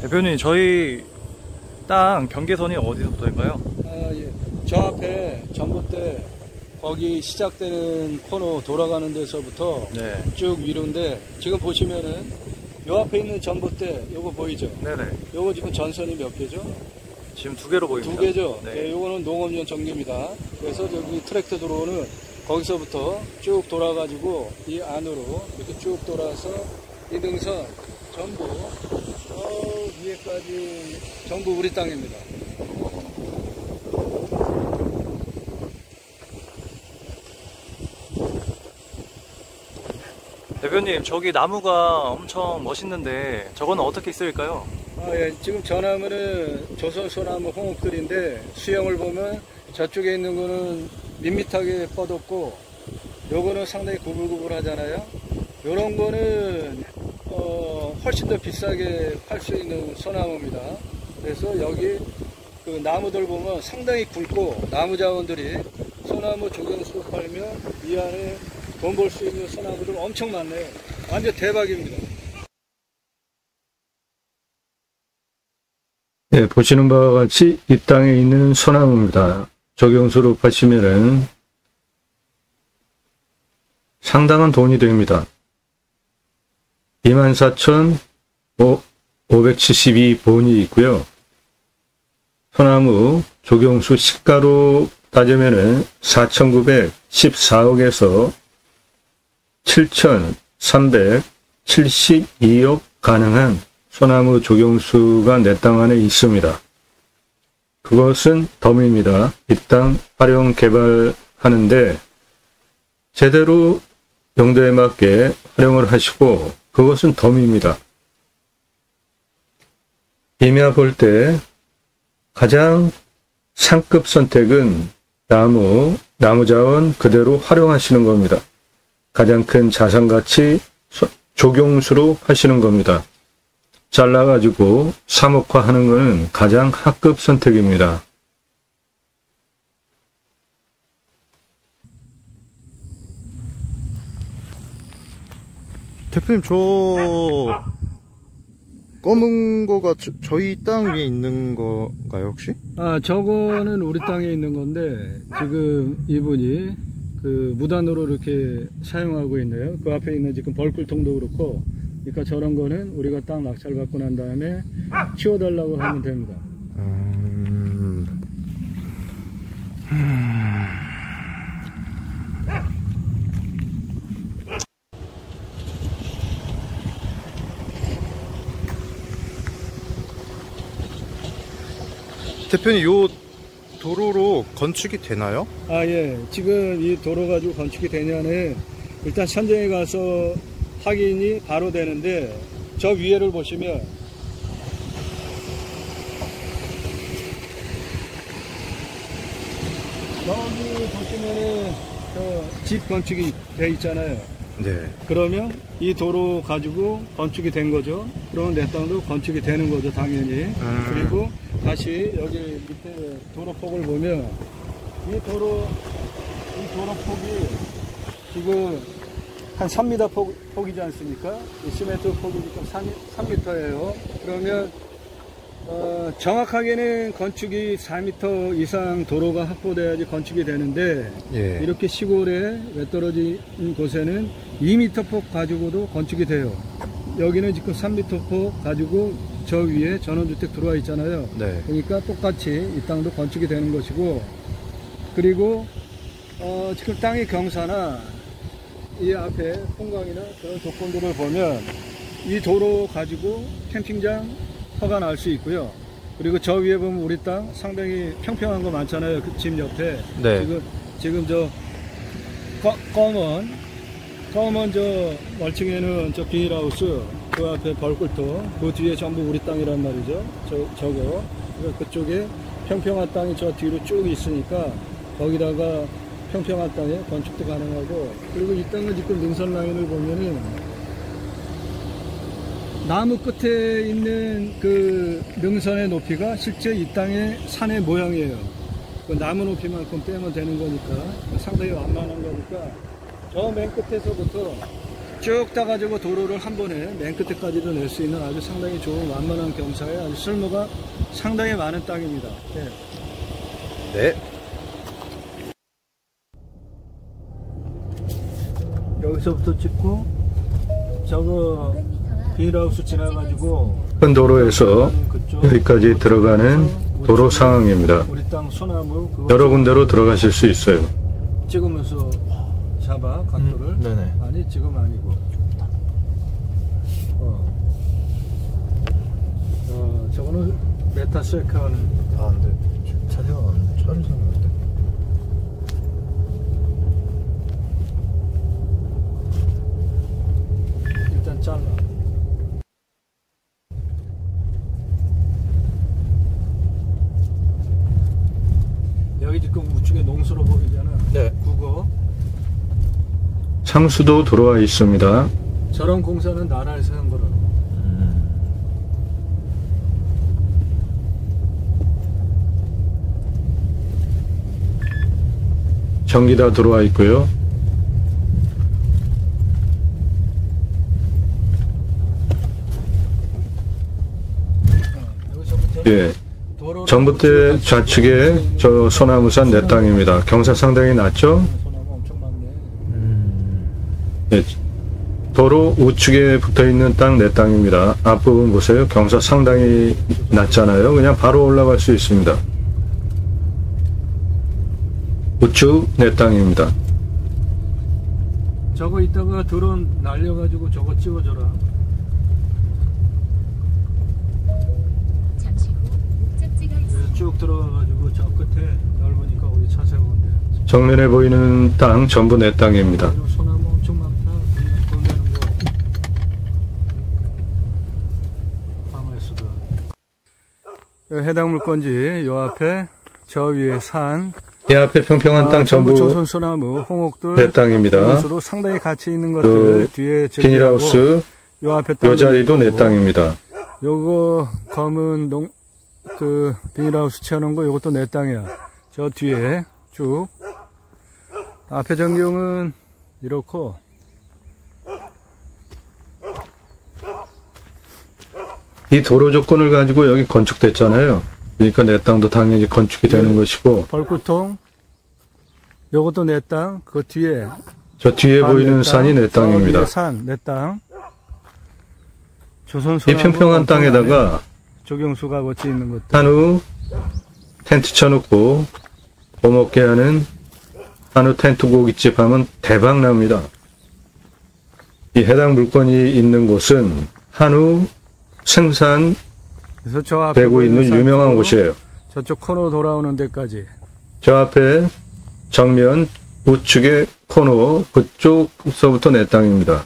대표님, 저희 땅 경계선이 어디서부터인가요? 예. 저 앞에 전봇대 거기 시작되는 코너 돌아가는 데서부터 네. 쭉 위로인데 지금 보시면은 요 앞에 있는 전봇대 요거 보이죠? 네네. 요거 지금 전선이 몇 개죠? 지금 두 개로 보입니다. 두 개죠? 네. 네, 요거는 농업용 전기입니다. 그래서 저기 트랙터 들어오는 거기서부터 쭉 돌아가지고 이 안으로 이렇게 쭉 돌아서 이 능선 전부 저 위에까지 전부 우리 땅입니다. 대표님, 저기 나무가 엄청 멋있는데 저거는 어떻게 쓸까요? 예, 지금 저 나무는 조선소나무 홍옥들인데 수형을 보면 저쪽에 있는 거는 밋밋하게 뻗었고 요거는 상당히 구불구불 하잖아요. 요런 거는 훨씬 더 비싸게 팔 수 있는 소나무입니다. 그래서 여기 그 나무들 보면 상당히 굵고 나무 자원들이 소나무 조경수 팔면 이 안에 돈 벌 수 있는 소나무들 엄청 많네요. 완전 대박입니다. 네, 보시는 바와 같이 이 땅에 있는 소나무입니다. 조경수로 파시면은 상당한 돈이 됩니다. 24,572본이 있고요. 소나무 조경수 시가로 따지면은 4,914억에서 7,372억 가능한 소나무 조경수가 내 땅 안에 있습니다. 그것은 덤입니다. 이 땅 활용 개발하는데 제대로 용도에 맞게 활용을 하시고 그것은 덤입니다. 임야 볼 때 가장 상급 선택은 나무 자원 그대로 활용하시는 겁니다. 가장 큰 자산가치 조경수로 하시는 겁니다. 잘라가지고 사목화하는 것은 가장 하급 선택입니다. 대표님, 저 검은 거가 저희 땅 위에 있는 건가요, 혹시? 저거는 우리 땅에 있는 건데 지금 이분이 그 무단으로 이렇게 사용하고 있네요. 그 앞에 있는 지금 벌꿀통도 그렇고, 그러니까 저런 거는 우리가 땅 낙찰 받고 난 다음에 치워달라고 하면 됩니다. 대표님, 요 도로로 건축이 되나요? 예. 지금 이 도로 가지고 건축이 되냐는 일단 현장에 가서 확인이 바로 되는데 저 위에를 보시면 여기 보시면은 집 건축이 돼 있잖아요. 네. 그러면 이 도로 가지고 건축이 된 거죠. 그러면 내 땅도 건축이 되는 거죠, 당연히. 그리고 다시 여기 밑에 도로폭을 보면 이 도로폭이 지금 한 3m 폭이지 않습니까? 이 시멘트 폭이 지금 3m예요. 그러면 정확하게는 건축이 4m 이상 도로가 확보돼야지 건축이 되는데, 예. 이렇게 시골에 외떨어진 곳에는 2m 폭 가지고도 건축이 돼요. 여기는 지금 3m 폭 가지고 저 위에 전원주택 들어와 있잖아요. 네. 그러니까 똑같이 이 땅도 건축이 되는 것이고, 그리고 지금 땅의 경사나 이 앞에 풍광이나 그런 조건들을 보면 이 도로 가지고 캠핑장 허가 날 수 있고요. 그리고 저 위에 보면 우리 땅 상당히 평평한 거 많잖아요. 그 집 옆에. 네. 지금 저 검은 저 멀칭에는 저 비닐하우스, 그 앞에 벌꿀통, 그 뒤에 전부 우리 땅이란 말이죠. 저거. 그쪽에 평평한 땅이 저 뒤로 쭉 있으니까 거기다가 평평한 땅에 건축도 가능하고, 그리고 이 땅은 지금 능선 라인을 보면은 나무 끝에 있는 그 능선의 높이가 실제 이 땅의 산의 모양이에요. 그 나무 높이만큼 빼면 되는 거니까 상당히 완만한 거니까 저 맨 끝에서부터 쭉 따가지고 도로를 한 번에 맨 끝에까지도 낼 수 있는 아주 상당히 좋은 완만한 경사에 아주 쓸모가 상당히 많은 땅입니다. 예. 네. 여기서부터 찍고 저거 비닐하우스 지나가지고 큰 도로에서 그쪽 여기까지 들어가는 도로 상황입니다. 우리 땅 소나무 그거 여러 군데로 들어가실 수 있어요. 찍으면서 잡아 각도를. 네네. 아니 지금 아니고. 저거는 메타셀카는 아, 근데 지금 차 세워놨는데. 차를 세워놨는데. 일단 잘라. 여기 지금 우측에 농수로 보이잖아. 네. 국어. 상수도 들어와 있습니다. 저런 공사는 나라에서 한 거라고. 전기 다 들어와 있고요. 여기서부터 예. 도로를 전봇대 좌측에 저 소나무산 내 땅입니다. 경사 상당히 낮죠? 소나무 엄청 많네. 예. 도로 우측에 붙어있는 땅 내 땅입니다. 앞부분 보세요. 경사 상당히 낮잖아요. 그냥 바로 올라갈 수 있습니다. 우측 내 땅입니다. 저거 이따가 드론 날려가지고 저거 찍어줘라. 잠시 후 목적지가 있습니다. 쭉 들어가가지고 저 끝에 넓으니까 우리 차 세우면 돼. 정면에 보이는 땅 전부 내 땅입니다. 소나무 엄청 많다. 보면은 거. 방어에서도. 해당 물건지 요 앞에 저 위에 산. 이 앞에 평평한 땅 전부 조선 소나무, 홍옥들. 내 땅입니다. 로 상당히 가치 있는 것들 뒤에 비닐하우스 요 앞에 요 자리도 내 땅입니다. 요거 검은 그 비닐하우스 채워놓은 거 요것도 내 땅이야. 저 뒤에 쭉 앞에 전경은 이렇고 이 도로 조건을 가지고 여기 건축됐잖아요. 그러니까 내 땅도 당연히 건축이 되는 것이고 벌구통 요것도 내 땅. 그 뒤에 저 뒤에 보이는 산이 내 땅입니다. 산 내 땅. 조선 이 평평한 땅에다가 조경수가 거치 있는 것들. 한우 텐트 쳐놓고 뭐 먹게 하는 한우 텐트 고깃집 하면 대박 납니다. 이 해당 물건이 있는 곳은 한우 생산 그래서 저 앞에 되고 있는 보이는 유명한 산도 곳이에요. 저쪽 코너 돌아오는 데까지. 저 앞에 정면 우측에 코너 그쪽서부터 내 땅입니다.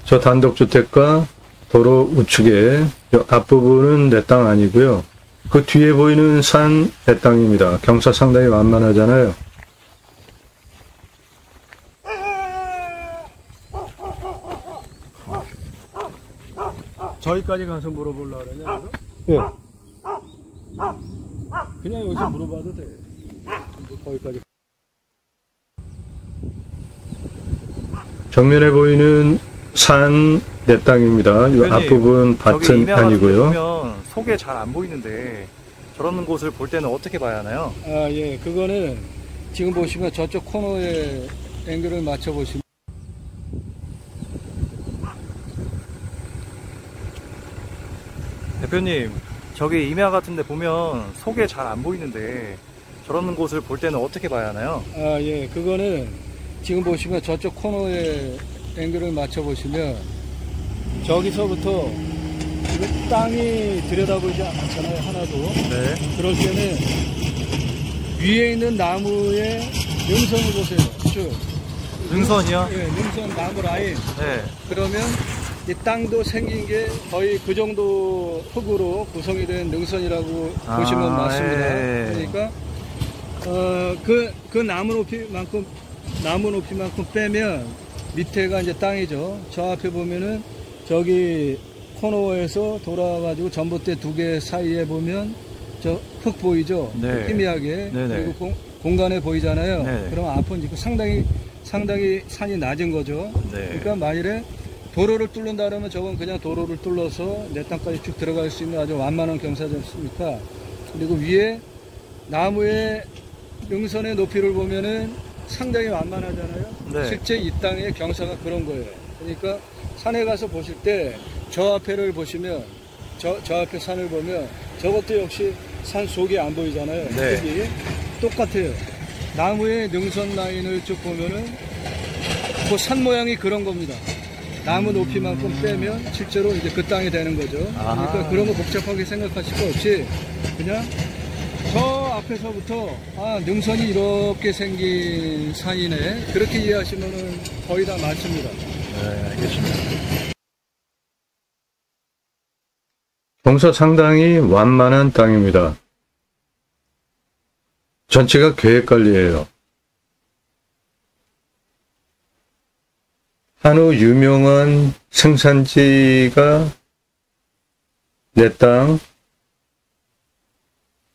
저 단독주택과 도로 우측에 앞부분은 내 땅 아니고요. 그 뒤에 보이는 산 내 땅입니다. 경사 상당히 완만하잖아요. 저기까지 가서 물어보려고 그러냐? 예. 그냥 여기서 물어봐도 돼. 거기까지. 정면에 보이는 산 내 땅입니다. 이 대표님, 앞부분 저기 밭은 임야 같은 데 아니고요. 보면 속에 잘 안 보이는데 저런 곳을 볼 때는 어떻게 봐야 하나요? 아, 예. 그거는 지금 보시면 저쪽 코너에 앵글을 맞춰 보시면 대표님, 저기 임야 같은 데 보면 속에 잘 안 보이는데 저런 곳을 볼 때는 어떻게 봐야 하나요? 아, 예. 그거는 지금 보시면 저쪽 코너에 앵글을 맞춰 보시면 저기서부터 이 땅이 들여다보이지 않잖아요. 하나도. 네. 그럴 때는 위에 있는 나무의 능선을 보세요. 쭉. 능선이요? 예, 능선 나무 라인. 네. 그러면 이 땅도 생긴 게 거의 그 정도 흙으로 구성이 된 능선이라고 아, 보시면 맞습니다. 예. 그러니까 그 나무 높이만큼 빼면 밑에가 이제 땅이죠. 저 앞에 보면은 저기 코너에서 돌아와가지고 전봇대 두 개 사이에 보면 저 흙 보이죠? 네. 희미하게. 네네. 그리고 공간에 보이잖아요. 네. 그러면 앞은 지금 상당히 산이 낮은 거죠. 네. 그러니까 만일에 도로를 뚫는다 그러면 저건 그냥 도로를 뚫러서 내 땅까지 쭉 들어갈 수 있는 아주 완만한 경사지 않습니까? 그리고 위에 나무의 능선의 높이를 보면은 상당히 완만하잖아요. 네. 실제 이 땅의 경사가 그런 거예요. 그러니까 산에 가서 보실 때 저 앞에를 보시면 저 앞에 산을 보면 저것도 역시 산 속이 안 보이잖아요. 네. 흙이 똑같아요. 나무의 능선 라인을 쭉 보면은 그 산 모양이 그런 겁니다. 나무 높이만큼 빼면 실제로 이제 그 땅이 되는 거죠. 그러니까 그런 거 복잡하게 생각하실 거 없이 그냥 저 앞에서부터 능선이 이렇게 생긴 산이네. 그렇게 이해하시면은 거의 다 맞습니다. 네, 알겠습니다. 경사 상당히 완만한 땅입니다. 전체가 계획관리예요. 한우 유명한 생산지가 내 땅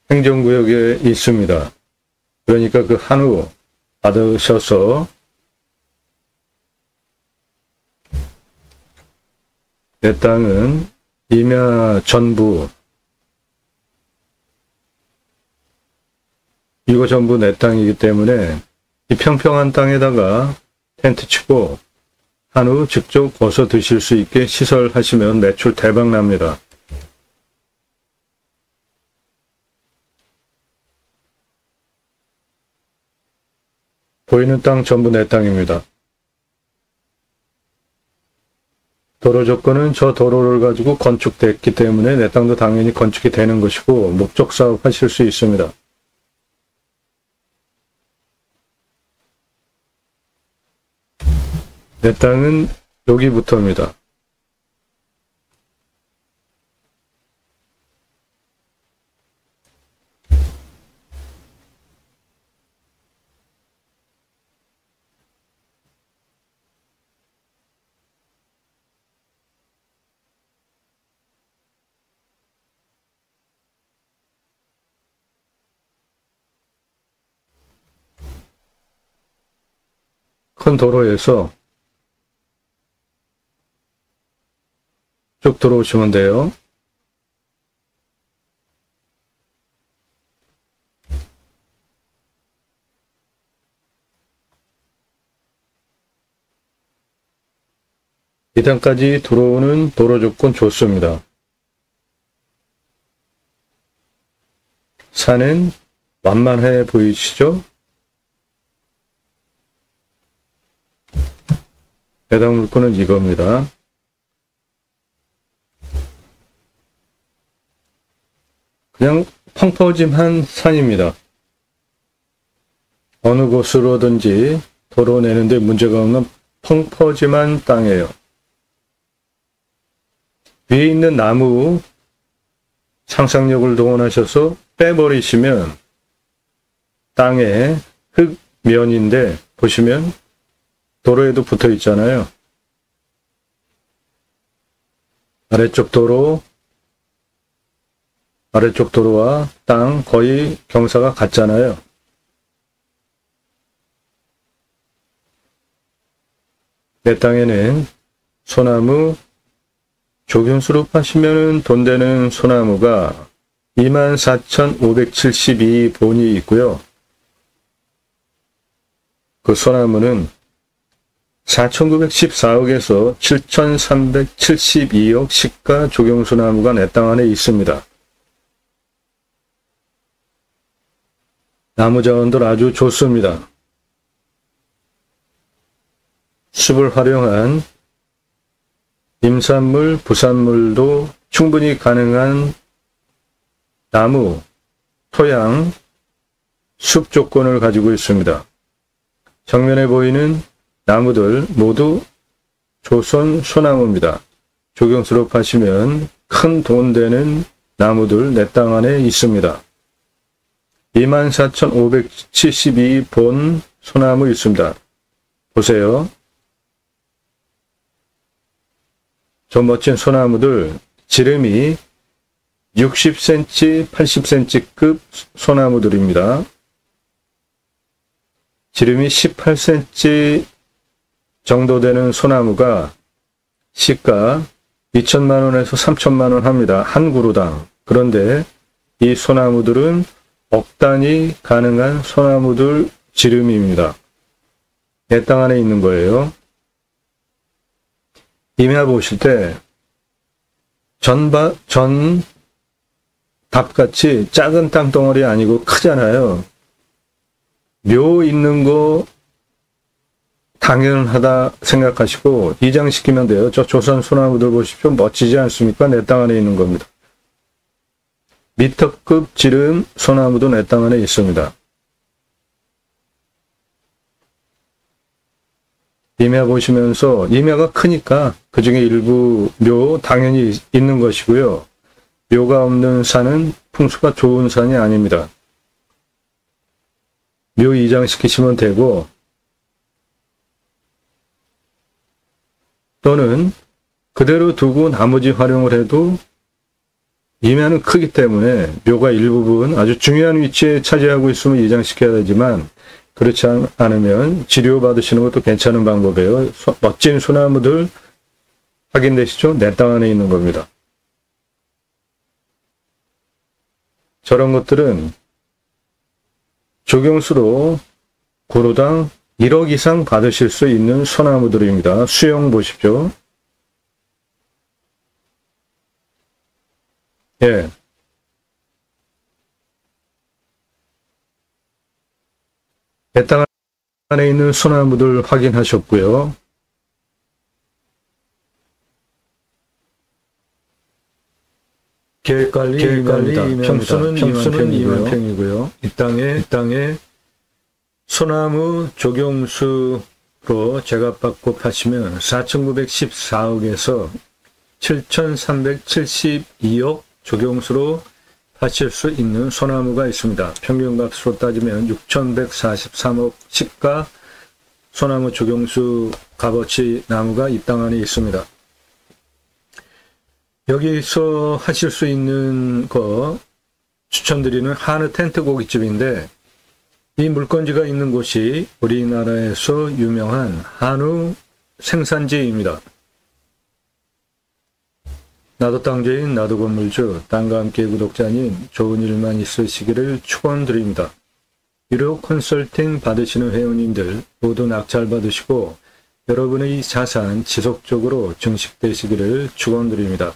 행정구역에 있습니다. 그러니까 그 한우 받으셔서 내 땅은 임야 전부 이거 전부 내 땅이기 때문에 이 평평한 땅에다가 텐트 치고 한우 직접 거서 드실 수 있게 시설하시면 매출 대박 납니다. 보이는 땅 전부 내 땅입니다. 도로 조건은 저 도로를 가지고 건축됐기 때문에 내 땅도 당연히 건축이 되는 것이고 목적 사업 하실 수 있습니다. 내 땅은 여기부터입니다. 큰 도로에서 쭉 들어오시면 돼요. 이 단까지 들어오는 도로 조건 좋습니다. 산은 완만해 보이시죠? 해당 물건은 이겁니다. 그냥 펑퍼짐한 산입니다. 어느 곳으로든지 도로 내는데 문제가 없는 펑퍼짐한 땅이에요. 위에 있는 나무 상상력을 동원하셔서 빼버리시면 땅에 흙면인데 보시면 도로에도 붙어 있잖아요. 아래쪽 도로와 땅 거의 경사가 같잖아요. 내 땅에는 소나무 조경수로 파시면 돈 되는 소나무가 24,572본이 있고요. 그 소나무는 4,914억에서 7,372억 시가 조경수나무가 내 땅 안에 있습니다. 나무 자원들 아주 좋습니다. 숲을 활용한 임산물, 부산물도 충분히 가능한 나무, 토양, 숲 조건을 가지고 있습니다. 정면에 보이는 나무들 모두 조선 소나무입니다. 조경수로 파시면 큰 돈 되는 나무들 내 땅 안에 있습니다. 24,572본 소나무 있습니다. 보세요. 저 멋진 소나무들 지름이 60cm, 80cm급 소나무들입니다. 지름이 18cm 정도 되는 소나무가 시가 2천만원에서 3천만원 합니다. 한 그루당. 그런데 이 소나무들은 억 단위 가능한 소나무들 지름입니다. 내 땅 안에 있는 거예요. 임야 보실 때 전 답같이 작은 땅덩어리 아니고 크잖아요. 묘 있는 거 당연하다 생각하시고 이장시키면 돼요. 저 조선 소나무들 보십시오. 멋지지 않습니까? 내 땅 안에 있는 겁니다. 미터급 지름 소나무도 내 땅 안에 있습니다. 임야 보시면서 임야가 크니까 그 중에 일부 묘 당연히 있는 것이고요. 묘가 없는 산은 풍수가 좋은 산이 아닙니다. 묘 이장시키시면 되고 또는 그대로 두고 나머지 활용을 해도 임야는 크기 때문에 묘가 일부분 아주 중요한 위치에 차지하고 있으면 이장시켜야 되지만 그렇지 않으면 치료받으시는 것도 괜찮은 방법이에요. 멋진 소나무들 확인되시죠? 내 땅 안에 있는 겁니다. 저런 것들은 조경수로 고로당 1억 이상 받으실 수 있는 소나무들입니다. 수영 보십시오. 예. 내 땅 안에 있는 소나무들 확인하셨고요. 계획관리 임야입니다. 평수는 2만 평이고요. 이 땅에 소나무 조경수로 제값받고 파시면 4,914억에서 7,372억 조경수로 파실 수 있는 소나무가 있습니다. 평균값으로 따지면 6,143억 시가 소나무 조경수 값어치 나무가 이 땅 안에 있습니다. 여기서 하실 수 있는 거 추천드리는 한우 텐트 고깃집인데 이 물건지가 있는 곳이 우리나라에서 유명한 한우 생산지입니다. 나도 땅주인 나도 건물주 땅과 함께 구독자님 좋은 일만 있으시기를 축원드립니다. 유료 컨설팅 받으시는 회원님들 모두 낙찰 받으시고 여러분의 자산 지속적으로 증식되시기를 축원드립니다.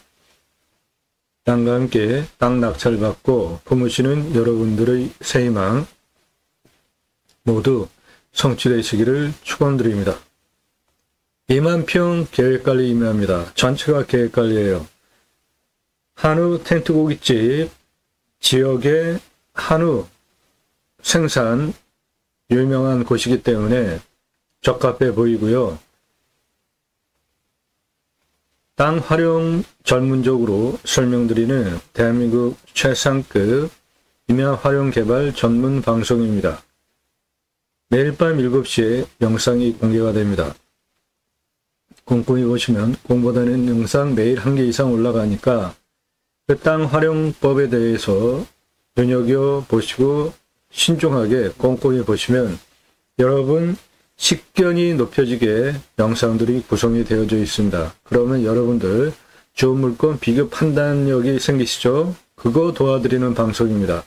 땅과 함께 땅 낙찰 받고 품으시는 여러분들의 새희망 모두 성취되시기를 축원드립니다. 2만 평 계획관리 임야입니다. 전체가 계획관리예요. 한우 텐트 고깃집 지역의 한우 생산 유명한 곳이기 때문에 적합해 보이고요. 땅 활용 전문적으로 설명드리는 대한민국 최상급 임야 활용 개발 전문 방송입니다. 매일 밤 7시에 영상이 공개가 됩니다. 꼼꼼히 보시면 공보다는 영상 매일 1개 이상 올라가니까 그 땅 활용법에 대해서 눈여겨보시고 신중하게 꼼꼼히 보시면 여러분 식견이 높여지게 영상들이 구성이 되어져 있습니다. 그러면 여러분들 좋은 물건 비교 판단력이 생기시죠? 그거 도와드리는 방송입니다.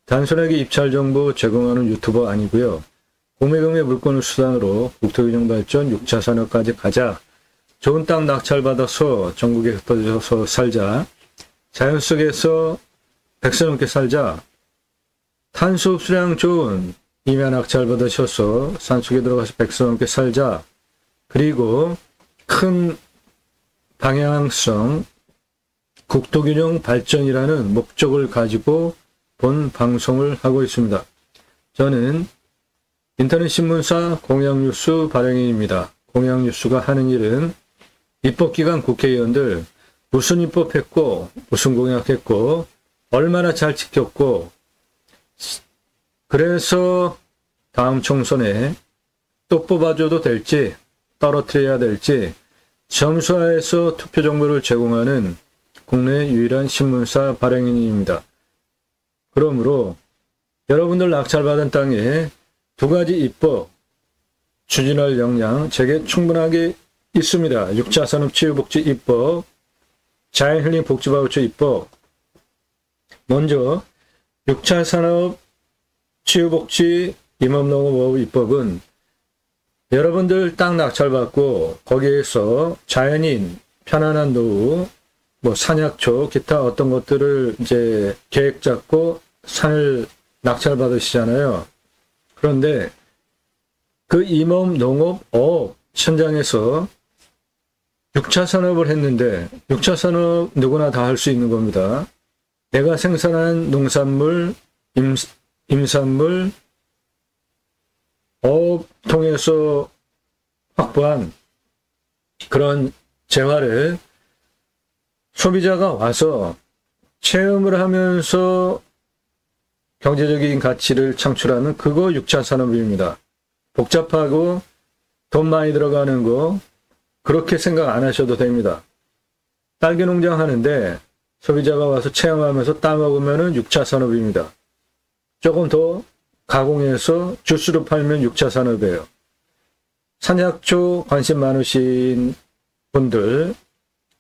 단순하게 입찰 정보 제공하는 유튜버 아니고요. 공매금의 물건을 수단으로 국토균형 발전 6차 산업까지 가자. 좋은 땅 낙찰받아서 전국에 흩어져서 살자. 자연 속에서 100세 넘게 살자. 탄소 흡수량 좋은 임야 낙찰 받으셔서 산속에 들어가서 100세 넘게 살자. 그리고 큰 방향성 국토균형 발전이라는 목적을 가지고 본 방송을 하고 있습니다. 저는 인터넷 신문사 공양뉴스 발행인입니다. 공양뉴스가 하는 일은 입법기관 국회의원들 무슨 입법했고 무슨 공약했고 얼마나 잘 지켰고 그래서 다음 총선에 또 뽑아줘도 될지 떨어뜨려야 될지 점수화해서 투표 정보를 제공하는 국내 유일한 신문사 발행인입니다. 그러므로 여러분들 낙찰받은 땅에 두 가지 입법 추진할 역량 제게 충분하게 있습니다. 6차 산업 치유복지 입법, 자연힐링 복지바우처 입법. 먼저 6차 산업 치유복지 임업농업업 입법은 여러분들 땅 낙찰받고 거기에서 자연인, 편안한 노후, 산약초, 기타 어떤 것들을 이제 계획 잡고 산을 낙찰받으시잖아요. 그런데 그 임업농업업 현장에서 6차 산업을 했는데 6차 산업 누구나 다 할 수 있는 겁니다. 내가 생산한 농산물, 임산물, 어업 통해서 확보한 그런 재화를 소비자가 와서 체험을 하면서 경제적인 가치를 창출하는 그거 6차 산업입니다. 복잡하고 돈 많이 들어가는 거 그렇게 생각 안 하셔도 됩니다. 딸기 농장 하는데 소비자가 와서 체험하면서 따먹으면 6차 산업입니다. 조금 더 가공해서 주스로 팔면 6차 산업이에요. 산약초 관심 많으신 분들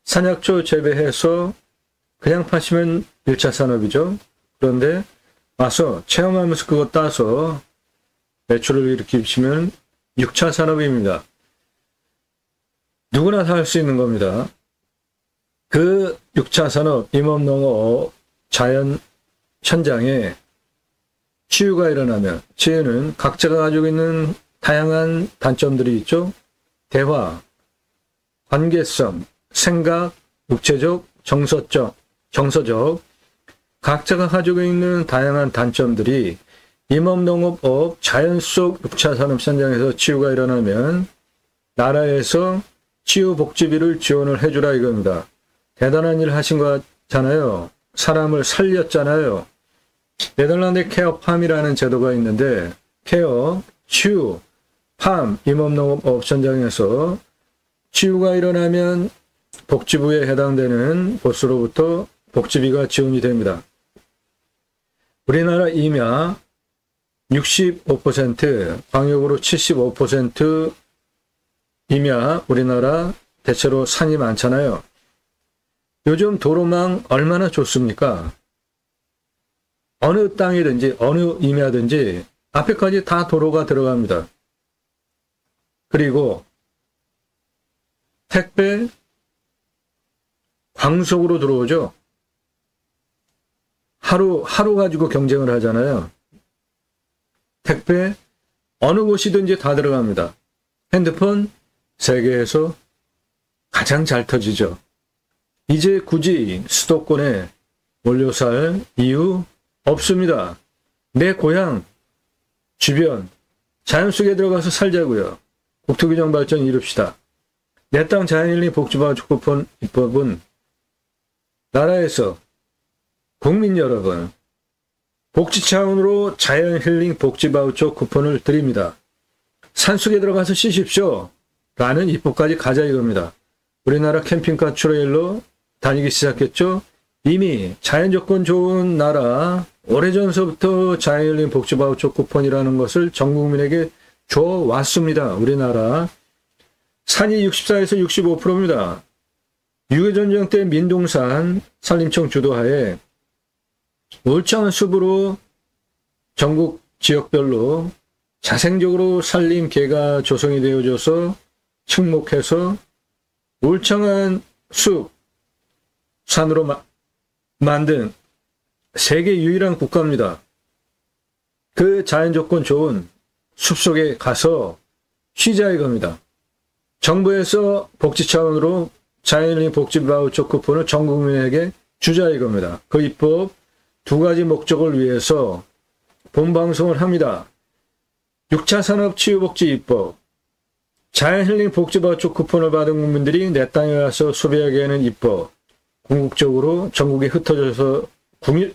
산약초 재배해서 그냥 파시면 1차 산업이죠. 그런데 와서 체험하면서 그거 따서 매출을 일으키시면 6차 산업입니다. 누구나 다 할 수 있는 겁니다. 그 6차 산업, 임업농업, 자연 현장에 치유가 일어나면 치유는 각자가 가지고 있는 다양한 단점들이 있죠. 대화, 관계성, 생각, 육체적, 정서적 각자가 가지고 있는 다양한 단점들이 임업농업업 자연 속 6차 산업 현장에서 치유가 일어나면 나라에서 치유복지비를 지원을 해주라 이겁니다. 대단한 일 하신 거잖아요. 사람을 살렸잖아요. 네덜란드 케어팜이라는 제도가 있는데 케어, 치유, 팜, 임업농업업 현장에서 치유가 일어나면 복지부에 해당되는 보스로부터 복지비가 지원이 됩니다. 우리나라 임야 65%, 광역으로 75% 임야 우리나라 대체로 산이 많잖아요. 요즘 도로망 얼마나 좋습니까? 어느 땅이든지 어느 임야든지 앞에까지 다 도로가 들어갑니다. 그리고 택배 광속으로 들어오죠. 하루 가지고 경쟁을 하잖아요. 택배 어느 곳이든지 다 들어갑니다. 핸드폰 세계에서 가장 잘 터지죠. 이제 굳이 수도권에 몰려 살 이유 없습니다. 내 고향 주변 자연 속에 들어가서 살자고요. 국토균형 발전 이룹시다. 내 땅 자연힐링 복지바우처 쿠폰 입법은 나라에서 국민 여러분 복지 차원으로 자연힐링 복지바우처 쿠폰을 드립니다. 산속에 들어가서 쉬십시오. 라는 입법까지 가자 이겁니다. 우리나라 캠핑카 트레일러 다니기 시작했죠. 이미 자연조건 좋은 나라 오래전서부터 자연힐링 복지바우처 쿠폰이라는 것을 전 국민에게 줘왔습니다. 우리나라 산이 64에서 65%입니다. 6.25 전쟁 때 민둥산 산림청 주도하에 울창한 숲으로 전국 지역별로 자생적으로 산림계가 조성이 되어져서 측목해서 울창한 숲, 산으로 만든 세계 유일한 국가입니다. 그 자연조건 좋은 숲속에 가서 쉬자 이겁니다. 정부에서 복지 차원으로 자연힐링 복지바우처 쿠폰을 전 국민에게 주자 이겁니다. 그 입법 두 가지 목적을 위해서 본방송을 합니다. 6차 산업 치유복지 입법, 자연힐링 복지바우처 쿠폰을 받은 국민들이 내 땅에 와서 소비하게 하는 입법, 궁극적으로 전국에 흩어져서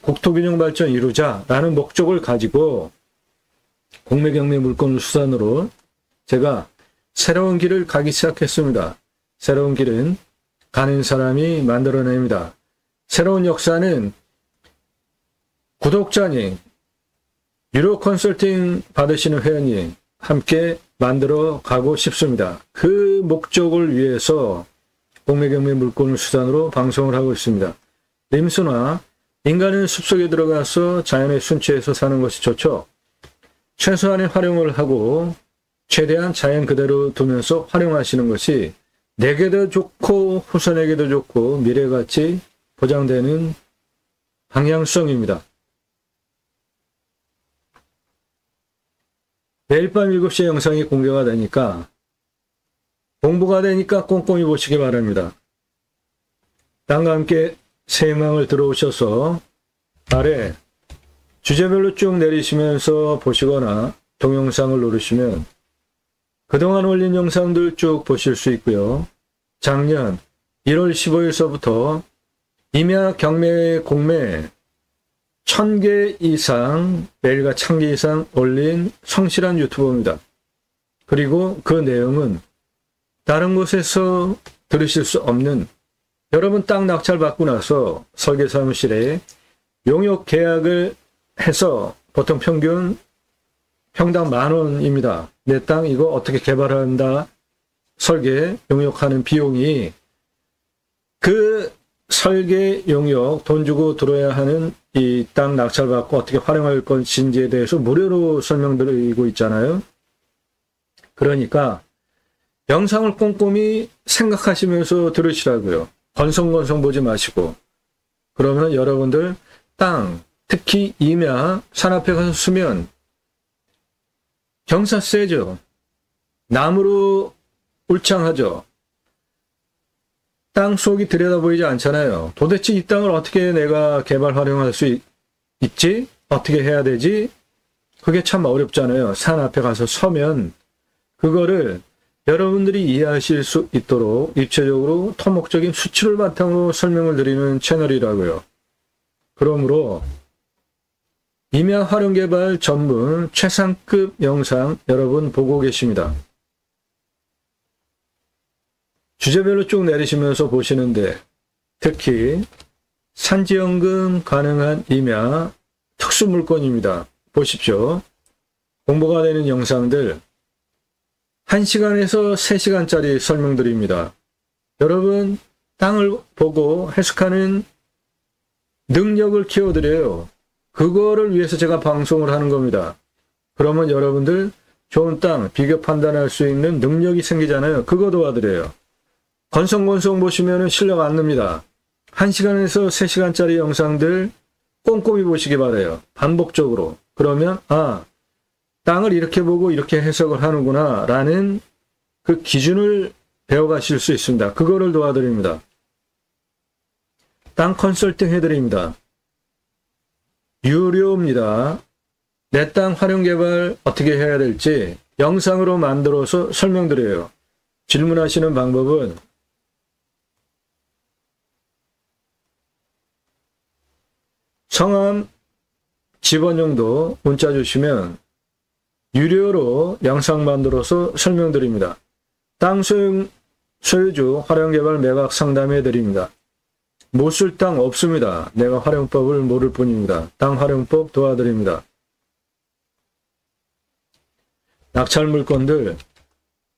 국토균형 발전 이루자라는 목적을 가지고 공매경매 물건 수산으로 제가 새로운 길을 가기 시작했습니다. 새로운 길은 가는 사람이 만들어냅니다. 새로운 역사는 구독자님, 유료 컨설팅 받으시는 회원님 함께 만들어 가고 싶습니다. 그 목적을 위해서 공매경매 물건을 수단으로 방송을 하고 있습니다. 림수나 인간은 숲속에 들어가서 자연의 순치에서 사는 것이 좋죠. 최소한의 활용을 하고 최대한 자연 그대로 두면서 활용하시는 것이 내게도 좋고 후손에게도 좋고 미래같이 보장되는 방향성입니다. 매일 밤 7시에 영상이 공개가 되니까 공부가 되니까 꼼꼼히 보시기 바랍니다. 땅과 함께 새망을 들어오셔서 아래 주제별로 쭉 내리시면서 보시거나 동영상을 누르시면 그동안 올린 영상들 쭉 보실 수 있고요. 작년 1월 15일서부터 임야 경매 공매 1000개 이상, 매일과 1000개 이상 올린 성실한 유튜버입니다. 그리고 그 내용은 다른 곳에서 들으실 수 없는, 여러분 땅 낙찰 받고 나서 설계사무실에 용역 계약을 해서 보통 평균 평당 10,000원입니다. 내 땅 이거 어떻게 개발한다 설계 용역하는 비용이 그 설계 용역 돈 주고 들어야 하는 이 땅 낙찰 받고 어떻게 활용할 것인지에 대해서 무료로 설명드리고 있잖아요. 그러니까 영상을 꼼꼼히 생각하시면서 들으시라고요. 건성건성 보지 마시고. 그러면 여러분들 땅, 특히 임야, 산 앞에 가서 쓰면 경사세죠. 나무로 울창하죠. 땅 속이 들여다보이지 않잖아요. 도대체 이 땅을 어떻게 내가 개발 활용할 수 있지? 어떻게 해야 되지? 그게 참 어렵잖아요. 산 앞에 가서 서면 그거를 여러분들이 이해하실 수 있도록 입체적으로 토목적인 수치를 바탕으로 설명을 드리는 채널이라고요. 그러므로 임야 활용개발 전문 최상급 영상 여러분 보고 계십니다. 주제별로 쭉 내리시면서 보시는데 특히 산지연금 가능한 임야 특수물건입니다. 보십시오. 공부가 되는 영상들 1시간에서 3시간짜리 설명드립니다. 여러분 땅을 보고 해석하는 능력을 키워드려요. 그거를 위해서 제가 방송을 하는 겁니다. 그러면 여러분들 좋은 땅 비교 판단할 수 있는 능력이 생기잖아요. 그거 도와드려요. 건성건성 보시면 실력 안 납니다. 1시간에서 3시간짜리 영상들 꼼꼼히 보시기 바라요. 반복적으로. 그러면 땅을 이렇게 보고 이렇게 해석을 하는구나 라는 그 기준을 배워가실 수 있습니다. 그거를 도와드립니다. 땅 컨설팅 해드립니다. 유료입니다. 내 땅 활용개발 어떻게 해야 될지 영상으로 만들어서 설명드려요. 질문하시는 방법은 성함, 집원용도 문자 주시면 유료로 영상 만들어서 설명드립니다. 땅 소유주 활용개발 매각 상담해 드립니다. 못 쓸 땅 없습니다. 내가 활용법을 모를 뿐입니다. 땅 활용법 도와드립니다. 낙찰 물건들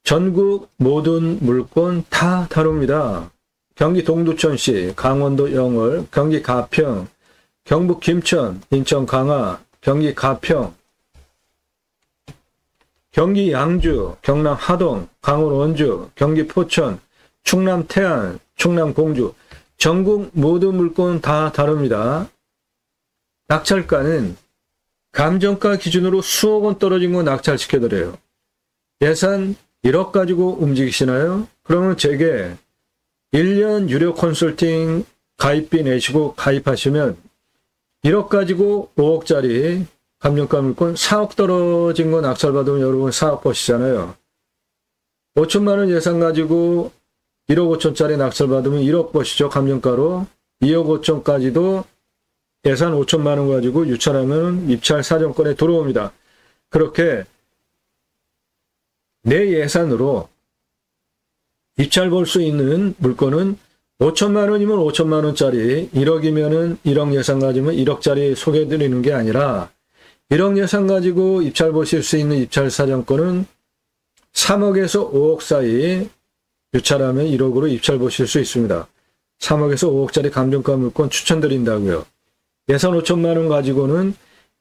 전국 모든 물건 다 다룹니다. 경기 동두천시, 강원도 영월, 경기 가평, 경북 김천, 인천 강화, 경기 가평, 경기 양주, 경남 하동, 강원 원주, 경기 포천, 충남 태안, 충남 공주, 전국 모든 물건 다 다릅니다. 낙찰가는 감정가 기준으로 수억 원 떨어진 거 낙찰시켜드려요. 예산 1억 가지고 움직이시나요? 그러면 제게 1년 유료 컨설팅 가입비 내시고 가입하시면 1억 가지고 5억짜리 감정가 물건 4억 떨어진 거 낙찰받으면 여러분 4억 버시잖아요. 5천만 원 예산 가지고 1억 5천짜리 낙찰받으면 1억 버시죠. 감정가로. 2억 5천까지도 예산 5천만 원 가지고 유찰하면 입찰 사정권에 들어옵니다. 그렇게 내 예산으로 입찰 볼 수 있는 물건은 5천만 원이면 5천만 원짜리, 1억이면은 1억 예산 가지면 1억짜리 소개해드리는 게 아니라 1억 예산 가지고 입찰 보실 수 있는 입찰 사정권은 3억에서 5억 사이 유찰하면 1억으로 입찰 보실 수 있습니다. 3억에서 5억짜리 감정가 물건 추천드린다고요. 예산 5천만 원 가지고는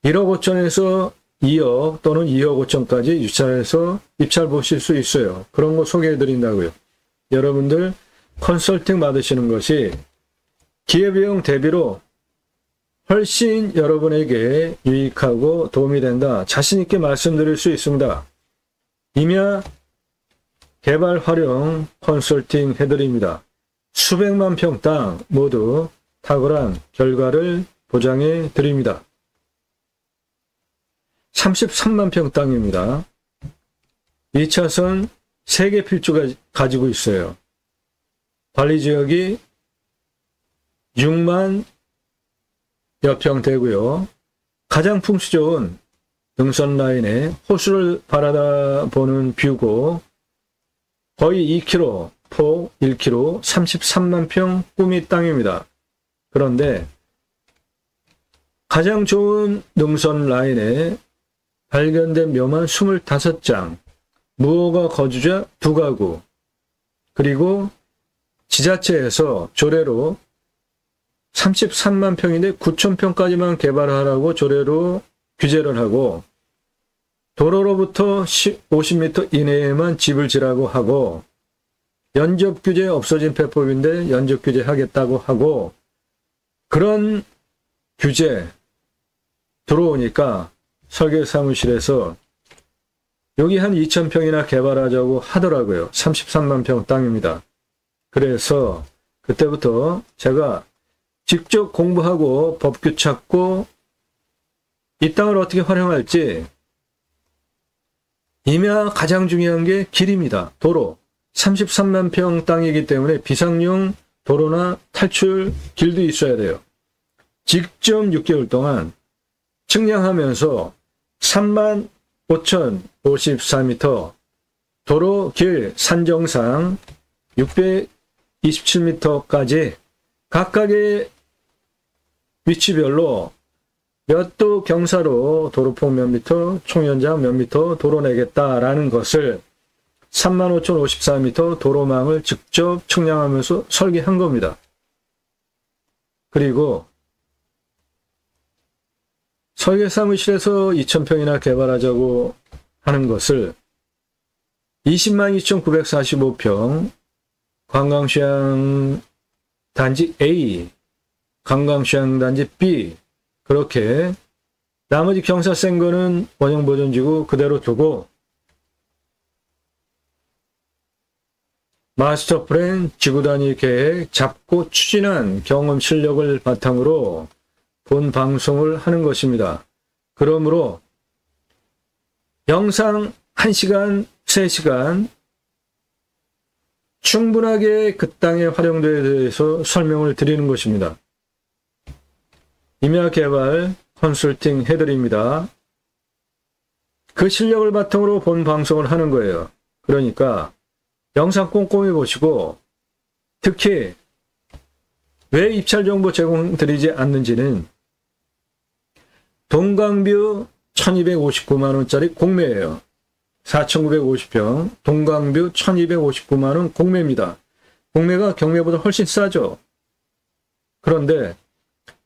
1억 5천에서 2억 또는 2억 5천까지 유찰해서 입찰 보실 수 있어요. 그런 거 소개해드린다고요. 여러분들 컨설팅 받으시는 것이 기회비용 대비로 훨씬 여러분에게 유익하고 도움이 된다. 자신 있게 말씀드릴 수 있습니다. 임야 개발 활용 컨설팅 해드립니다. 수백만 평 땅 모두 탁월한 결과를 보장해 드립니다. 33만 평 땅입니다. 2차선 3개 필주가 가지고 있어요. 관리지역이 6만 여 평 되고요. 가장 풍수 좋은 능선 라인에 호수를 바라보는 뷰고 거의 2km, 폭 1km, 33만 평 꾸미 땅입니다. 그런데 가장 좋은 능선 라인에 발견된 묘만 25장, 무허가 거주자 2가구, 그리고 지자체에서 조례로 33만 평인데 9,000평까지만 개발하라고 조례로 규제를 하고 도로로부터 50m 이내에만 집을 지라고 하고 연접규제 없어진 폐법인데 연접규제 하겠다고 하고 그런 규제 들어오니까 설계사무실에서 여기 한 2,000평이나 개발하자고 하더라고요. 33만 평 땅입니다. 그래서 그때부터 제가 직접 공부하고 법규 찾고 이 땅을 어떻게 활용할지 임야 가장 중요한 게 길입니다. 도로. 33만 평 땅이기 때문에 비상용 도로나 탈출 길도 있어야 돼요. 직접 6개월 동안 측량하면서 35,054m 도로 길 산정상 627m까지 각각의 위치별로 몇 도 경사로 도로폭 몇 미터, 총연장 몇 미터 도로 내겠다라는 것을 35,054m 도로망을 직접 측량하면서 설계한 겁니다. 그리고 설계사무실에서 2,000평이나 개발하자고 하는 것을 202,945평 관광시장 단지 A, 관광시장 단지 B 그렇게 나머지 경사 센 거는 원형보존지구 그대로 두고 마스터 플랜 지구단위 계획 잡고 추진한 경험 실력을 바탕으로 본 방송을 하는 것입니다. 그러므로 영상 1시간, 3시간 충분하게 그 땅의 활용도에 대해서 설명을 드리는 것입니다. 임야 개발 컨설팅 해드립니다. 그 실력을 바탕으로 본 방송을 하는 거예요. 그러니까 영상 꼼꼼히 보시고 특히 왜 입찰 정보 제공드리지 않는지는 동강뷰 1259만원짜리 공매예요. 4,950평 동강뷰 1259만원 공매입니다. 공매가 경매보다 훨씬 싸죠. 그런데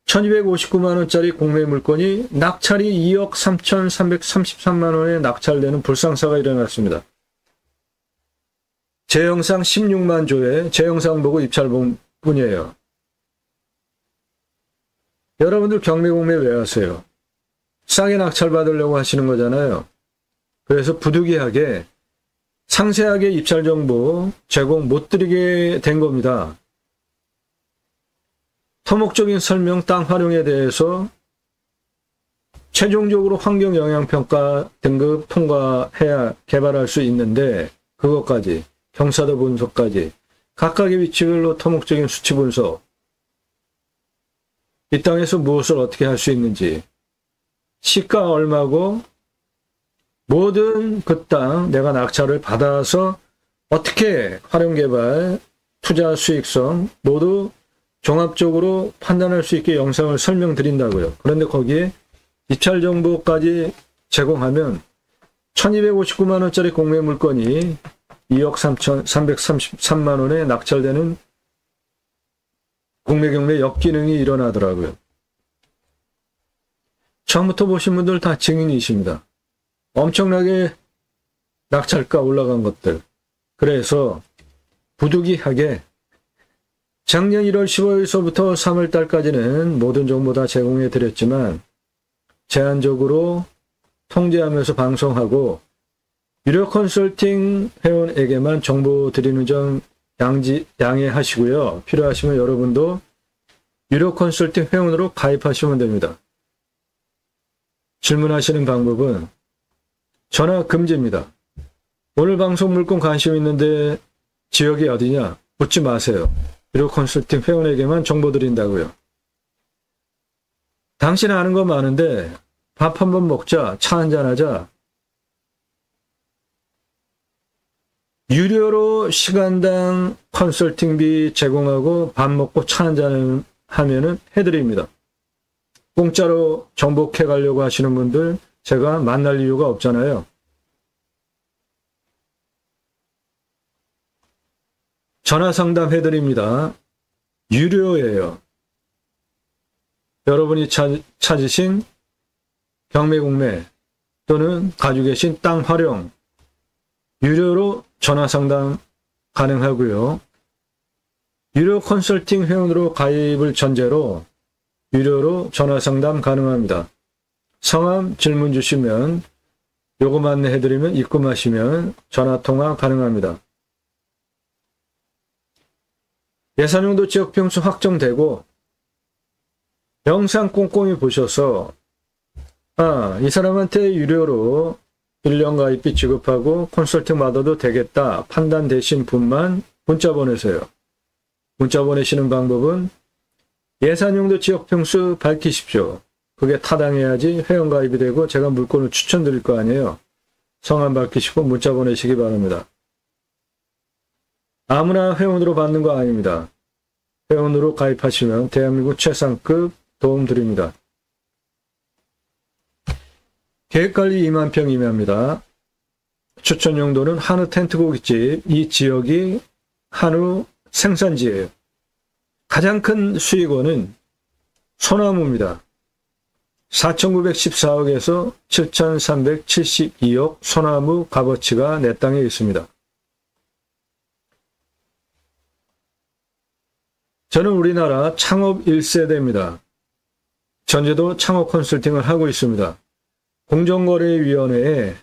1259만원짜리 공매 물건이 낙찰이 2억 3,333만원에 낙찰되는 불상사가 일어났습니다. 제 영상 16만 조회, 제 영상 보고 입찰 본 뿐이에요. 여러분들 경매 공매 왜 하세요? 싸게 낙찰 받으려고 하시는 거잖아요. 그래서 부득이하게 상세하게 입찰 정보 제공 못 드리게 된 겁니다. 토목적인 설명 땅 활용에 대해서 최종적으로 환경영향평가 등급 통과해야 개발할 수 있는데 그것까지 경사도 분석까지 각각의 위치별로 토목적인 수치 분석 이 땅에서 무엇을 어떻게 할 수 있는지 시가 얼마고 모든 그 땅 내가 낙찰을 받아서 어떻게 활용개발 투자 수익성 모두 종합적으로 판단할 수 있게 영상을 설명드린다고요. 그런데 거기에 입찰 정보까지 제공하면 1259만 원짜리 공매 물건이 2억 333만 원에 낙찰되는 공매 경매 역기능이 일어나더라고요. 처음부터 보신 분들 다 증인이십니다. 엄청나게 낙찰가 올라간 것들. 그래서 부득이하게 작년 1월 15일서부터 3월 달까지는 모든 정보 다 제공해 드렸지만 제한적으로 통제하면서 방송하고 유료 컨설팅 회원에게만 정보 드리는 점 양해하시고요. 필요하시면 여러분도 유료 컨설팅 회원으로 가입하시면 됩니다. 질문하시는 방법은 전화 금지입니다. 오늘 방송 물건 관심 있는데 지역이 어디냐? 묻지 마세요. 유료 컨설팅 회원에게만 정보 드린다고요. 당신 아는 거 많은데 밥 한번 먹자, 차 한잔 하자. 유료로 시간당 컨설팅비 제공하고 밥 먹고 차 한잔 하면은 해드립니다. 공짜로 정복해 가려고 하시는 분들 제가 만날 이유가 없잖아요. 전화 상담 해드립니다. 유료예요. 여러분이 찾으신 경매 공매 또는 가지고 계신 땅 활용 유료로 전화 상담 가능하고요. 유료 컨설팅 회원으로 가입을 전제로 유료로 전화 상담 가능합니다. 성함 질문 주시면 요금 안내해드리면 입금하시면 전화통화 가능합니다. 예산용도 지역평수 확정되고 영상 꼼꼼히 보셔서 이 사람한테 유료로 1년 가입비 지급하고 컨설팅 받아도 되겠다 판단되신 분만 문자 보내세요. 문자 보내시는 방법은 예산용도 지역평수 밝히십시오. 그게 타당해야지 회원가입이 되고 제가 물건을 추천드릴 거 아니에요. 성함 밝히시고 문자 보내시기 바랍니다. 아무나 회원으로 받는 거 아닙니다. 회원으로 가입하시면 대한민국 최상급 도움 드립니다. 계획관리 2만 평 임야입니다. 추천 용도는 한우 텐트 고깃집. 이 지역이 한우 생산지예요. 가장 큰 수익원은 소나무입니다. 4,914억에서 7,372억 소나무 값어치가 내 땅에 있습니다. 저는 우리나라 창업 1세대입니다. 전제도 창업 컨설팅을 하고 있습니다. 공정거래위원회에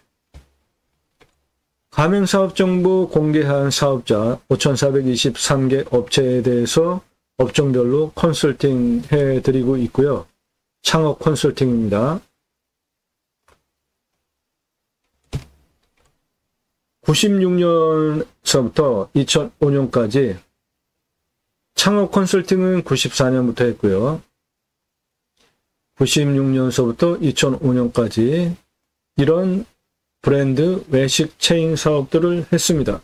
가맹사업정보 공개한 사업자 5,423개 업체에 대해서 업종별로 컨설팅 해드리고 있고요. 창업 컨설팅입니다. 96년서부터 2005년까지 창업 컨설팅은 94년부터 했고요. 96년서부터 2005년까지 이런 브랜드 외식 체인 사업들을 했습니다.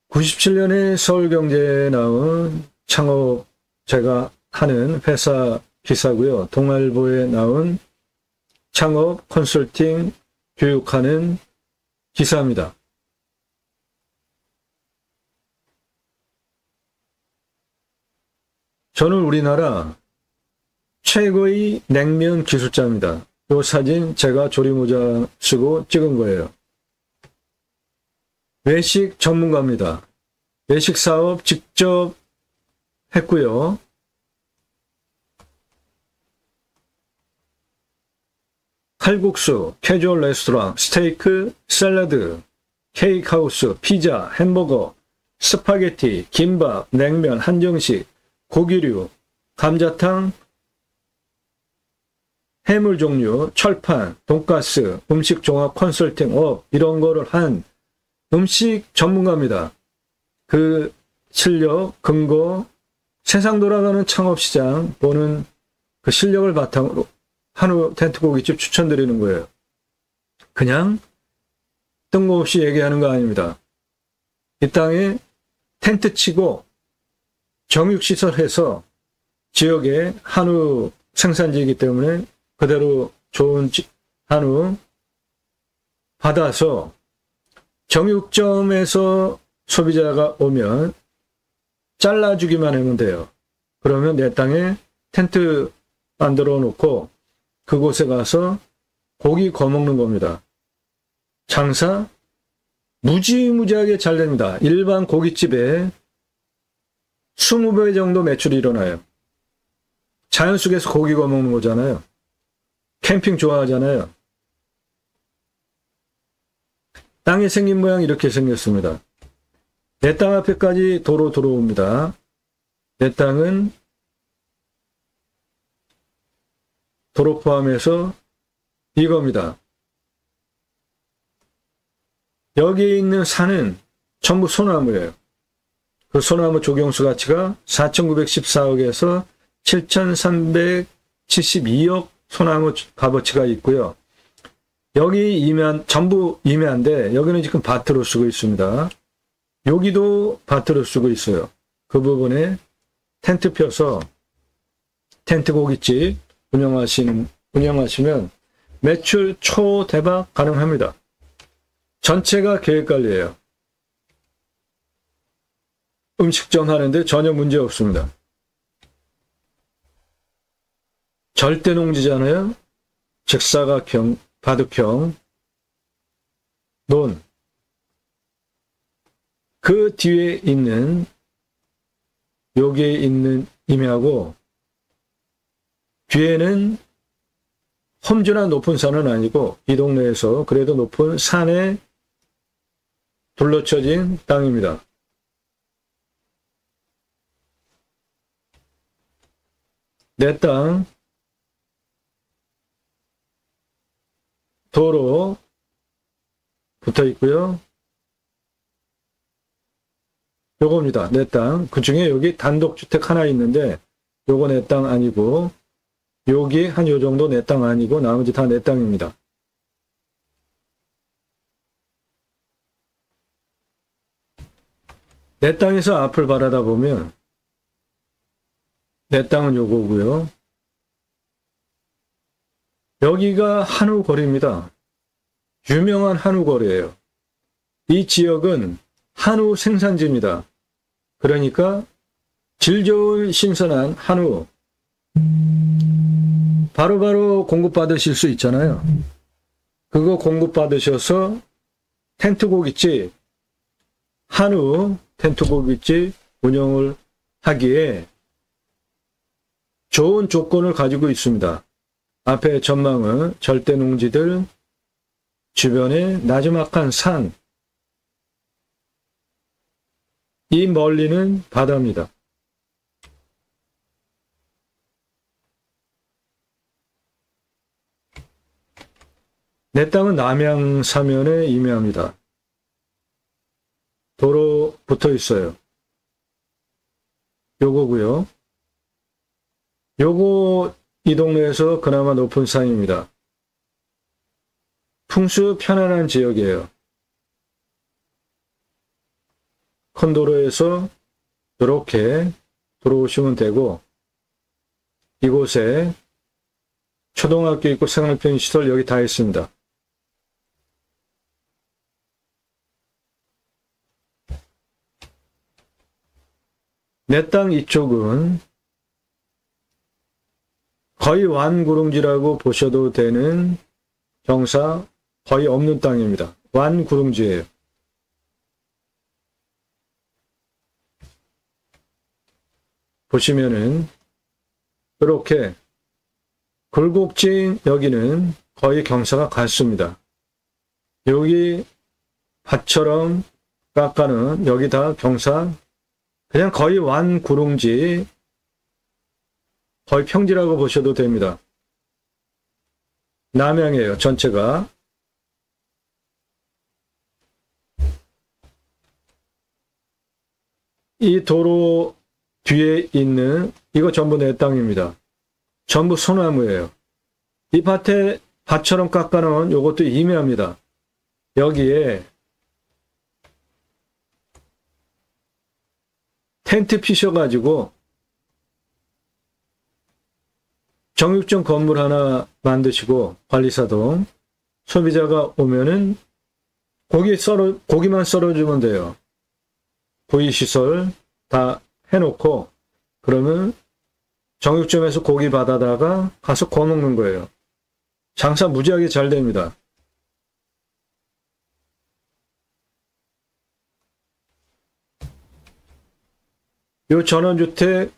(97년에) 서울경제에 나온 창업 제가 하는 회사 기사고요. 동아일보에 나온 창업 컨설팅 교육하는 기사입니다. 저는 우리나라 최고의 냉면 기술자입니다. 이 사진 제가 조리모자 쓰고 찍은 거예요. 외식 전문가입니다. 외식 사업 직접 했고요. 칼국수, 캐주얼 레스토랑, 스테이크, 샐러드, 케이크하우스, 피자, 햄버거, 스파게티, 김밥, 냉면, 한정식, 고기류, 감자탕, 해물 종류, 철판, 돈가스, 음식 종합 컨설팅 업 이런 거를 한 음식 전문가입니다. 그 실력, 근거, 세상 돌아가는 창업시장 보는 그 실력을 바탕으로 한우 텐트 고깃집 추천드리는 거예요. 그냥 뜬금없이 얘기하는 거 아닙니다. 이 땅에 텐트 치고 정육시설 해서 지역에 한우 생산지이기 때문에 그대로 좋은 한우 받아서 정육점에서 소비자가 오면 잘라주기만 하면 돼요. 그러면 내 땅에 텐트 만들어 놓고 그곳에 가서 고기 거먹는 겁니다. 장사 무지무지하게 잘 됩니다. 일반 고깃집에 20배 정도 매출이 일어나요. 자연 속에서 고기 거먹는 거잖아요. 캠핑 좋아하잖아요. 땅이 생긴 모양 이렇게 생겼습니다. 내 땅 앞에까지 도로 들어옵니다. 내 땅은 도로 포함해서 이겁니다. 여기에 있는 산은 전부 소나무예요. 그 소나무 조경수 가치가 4,914억에서 7,372억 소나무 값어치가 있고요. 여기 전부 임야인데 여기는 지금 밭으로 쓰고 있습니다. 여기도 밭으로 쓰고 있어요. 그 부분에 텐트 펴서 텐트 고깃집 운영하시면 매출 초대박 가능합니다. 전체가 계획관리예요. 음식점 하는데 전혀 문제 없습니다. 절대농지잖아요. 직사각형, 바둑형, 논. 그 뒤에 있는 여기에 있는 임야고 뒤에는 험준한 높은 산은 아니고 이 동네에서 그래도 높은 산에 둘러쳐진 땅입니다. 내 땅 도로 붙어 있고요. 요겁니다. 내 땅. 그 중에 여기 단독주택 하나 있는데 요거 내 땅 아니고 여기 한 요 정도 내 땅 아니고 나머지 다 내 땅입니다. 내 땅에서 앞을 바라다 보면 내 땅은 요거고요. 여기가 한우 거리입니다. 유명한 한우 거리예요. 이 지역은 한우 생산지입니다. 그러니까 질 좋은 신선한 한우 바로바로 공급받으실 수 있잖아요. 그거 공급받으셔서 텐트 고깃집, 한우 텐트 고깃집 운영을 하기에 좋은 조건을 가지고 있습니다. 앞에 전망은 절대농지들, 주변에 나지막한 산, 이 멀리는 바다입니다. 내 땅은 남양 사면에 임야입니다. 도로 붙어 있어요. 요거고요. 요거 이 동네에서 그나마 높은 산입니다. 풍수 편안한 지역이에요. 큰 도로에서 이렇게 들어오시면 되고 이곳에 초등학교 있고 생활편의시설 여기 다 있습니다. 내 땅 이쪽은 거의 완구릉지라고 보셔도 되는 경사 거의 없는 땅입니다. 완구릉지예요. 보시면은 이렇게 굴곡진 여기는 거의 경사가 같습니다. 여기 밭처럼 깎아는 여기 다 경사 그냥 거의 완구릉지 거의 평지라고 보셔도 됩니다. 남양이에요. 전체가. 이 도로 뒤에 있는 이거 전부 내 땅입니다. 전부 소나무예요. 이 밭에 밭처럼 깎아놓은 요것도 임야입니다. 여기에 텐트 피셔가지고 정육점 건물 하나 만드시고 관리사동 소비자가 오면은 고기만 썰어주면 돼요. 구이시설 다 해놓고 그러면 정육점에서 고기 받아다가 가서 구워 먹는 거예요. 장사 무지하게 잘 됩니다. 요 전원주택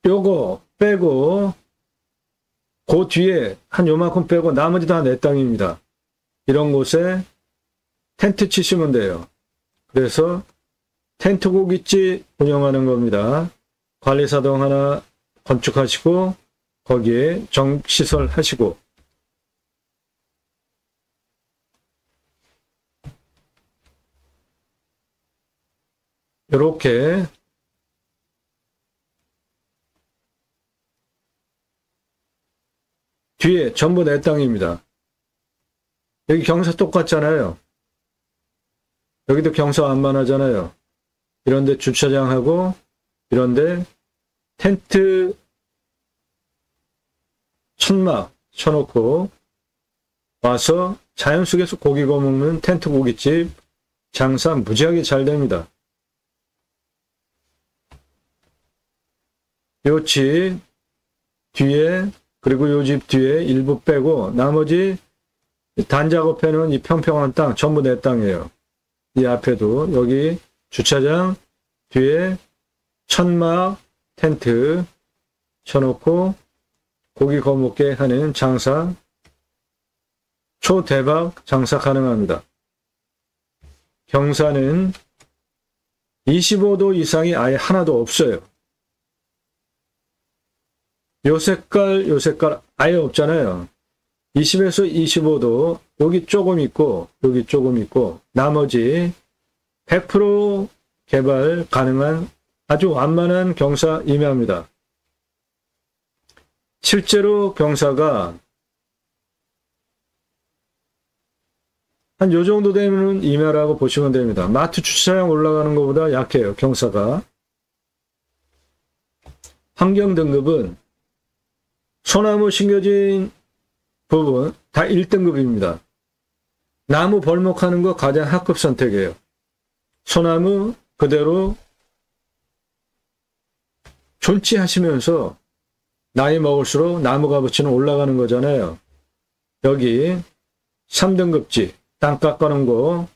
요거 빼고 그 뒤에 한 요만큼 빼고 나머지 다 내 땅입니다. 이런 곳에 텐트 치시면 돼요. 그래서 텐트 고깃집 운영하는 겁니다. 관리사동 하나 건축하시고 거기에 정시설 하시고 이렇게 뒤에 전부 내 땅입니다. 여기 경사 똑같잖아요. 여기도 경사 완만하잖아요. 이런데 주차장하고 이런데 텐트 천막 쳐놓고 와서 자연 속에서 고기 구워 먹는 텐트 고깃집 장사 무지하게 잘 됩니다. 요 집 뒤에 그리고 요 집 뒤에 일부 빼고 나머지 단작업해놓은 이 평평한 땅 전부 내 땅이에요. 이 앞에도 여기 주차장 뒤에 천막 텐트 쳐놓고 고기 구워 먹게 하는 장사 초대박 장사 가능합니다. 경사는 25도 이상이 아예 하나도 없어요. 요 색깔 아예 없잖아요. 20에서 25도 여기 조금 있고 여기 조금 있고 나머지 100% 개발 가능한 아주 완만한 경사 임야입니다. 실제로 경사가 한 요 정도 되면 임야라고 보시면 됩니다. 마트 주차장 올라가는 것보다 약해요. 경사가. 환경 등급은 소나무 심겨진 부분 다 1등급입니다. 나무 벌목하는 거 가장 하급 선택이에요. 소나무 그대로 존치하시면서 나이 먹을수록 나무 값어치는 올라가는 거잖아요. 여기 3등급지 땅 깎아놓은 거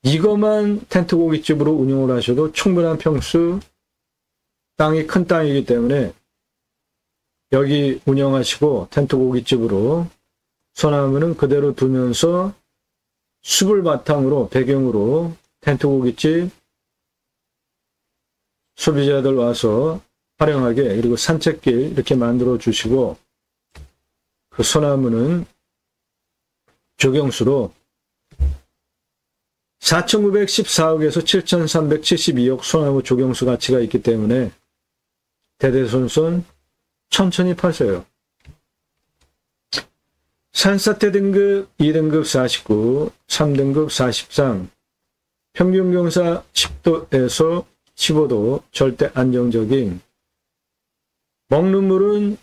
이거만 텐트 고깃집으로 운영을 하셔도 충분한 평수 땅이 큰 땅이기 때문에 여기 운영하시고 텐트 고깃집으로 소나무는 그대로 두면서 숲을 바탕으로 배경으로 텐트 고깃집 소비자들 와서 활용하게 그리고 산책길 이렇게 만들어 주시고 그 소나무는 조경수로 4,914억에서 7,372억 소나무 조경수 가치가 있기 때문에 대대손손 천천히 파세요. 산사태 등급 2등급 49, 3등급 43, 평균 경사 10도에서 15도 절대 안정적인 먹는 물은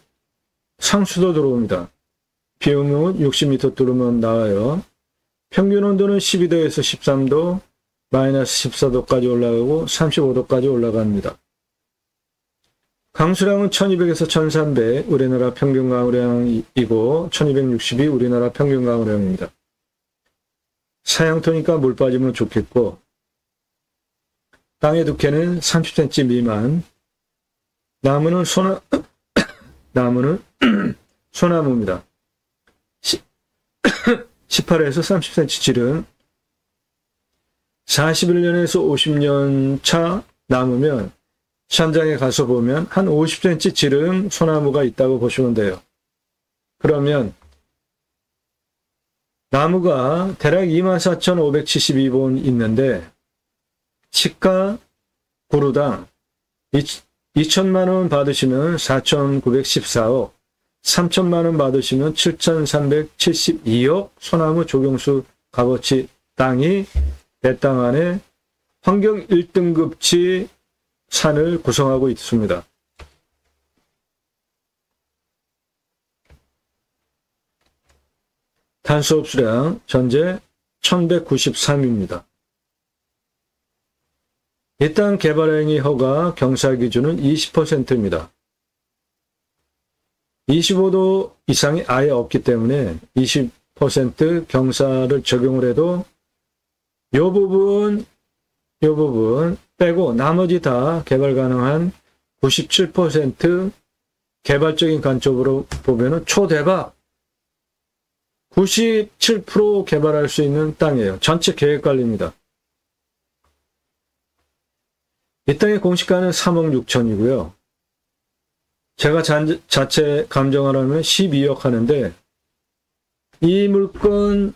상수도 들어옵니다. 비 오면 60m 뚫으면 나와요. 평균 온도는 12도에서 13도, 마이너스 14도까지 올라가고 35도까지 올라갑니다. 강수량은 1200에서 1300 우리나라 평균 강우량이고 1260이 우리나라 평균 강우량입니다. 사양토니까 물 빠지면 좋겠고 땅의 두께는 30cm 미만 나무는 소나무입니다. 18에서 30cm 질은 41년에서 50년 차 나무면 현장에 가서 보면 한 50cm 지름 소나무가 있다고 보시면 돼요. 그러면 나무가 대략 24,572본 있는데 시가 구루당 2천만 원 받으시면 4,914억, 3천만 원 받으시면 7,372억 소나무 조경수 값어치 땅이 내 땅 안에 환경 1등급치 산을 구성하고 있습니다. 탄소 흡수량 현재 1193입니다. 이 땅 개발행위 허가 경사 기준은 20%입니다. 25도 이상이 아예 없기 때문에 20% 경사를 적용을 해도 이 부분 빼고 나머지 다 개발 가능한 97% 개발적인 관점으로 보면은 초대박 97% 개발할 수 있는 땅이에요. 전체 계획관리입니다. 이 땅의 공시가는 3억 6천이고요. 제가 자체 감정을 하면 12억 하는데 이 물건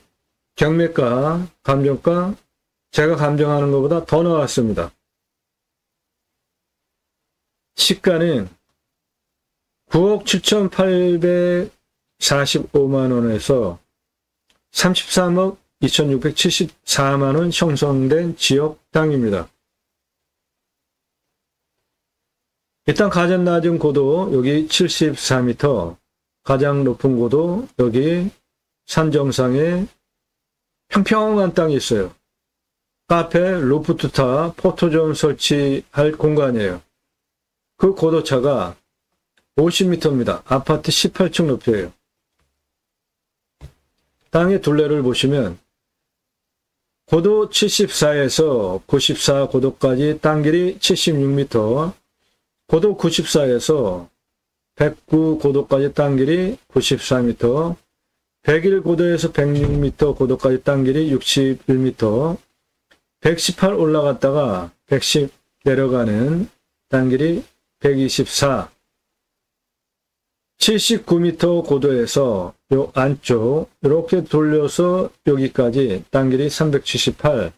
경매가, 감정가 제가 감정하는 것보다 더 나왔습니다. 시가는 9억 7,845만 원에서 33억 2,674만 원 형성된 지역 땅입니다. 일단 가장 낮은 고도 여기 74m, 가장 높은 고도 여기 산 정상에 평평한 땅이 있어요. 카페, 루프트탑, 포토존 설치할 공간이에요. 그 고도차가 50m입니다. 아파트 18층 높이에요. 땅의 둘레를 보시면 고도 74에서 94 고도까지 땅 길이 76m, 고도 94에서 109 고도까지 땅 길이 94m, 101 고도에서 106m 고도까지 땅 길이 61m, 118 올라갔다가 110 내려가는 땅 길이 124, 79m 고도에서 요 안쪽 이렇게 돌려서 여기까지 땅 길이 378,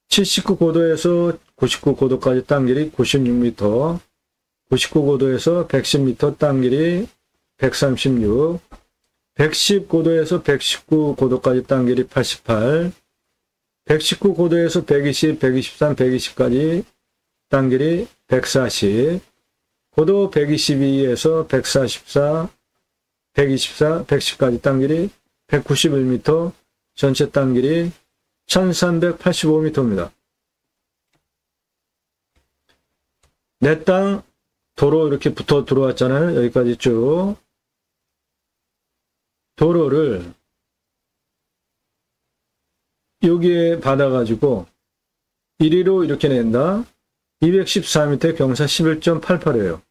79 고도에서 99 고도까지 땅 길이 96m, 99 고도에서 110m 땅 길이 136, 110 고도에서 119 고도까지 땅 길이 88, 119 고도에서 120, 123, 120까지 땅 길이 140, 고도 122에서 144, 124, 110까지 땅 길이 191m, 전체 땅 길이 1385m입니다. 내 땅 도로 이렇게 붙어 들어왔잖아요. 여기까지 쭉. 도로를 여기에 받아가지고 1위로 이렇게 낸다. 214m 경사 11.88이에요.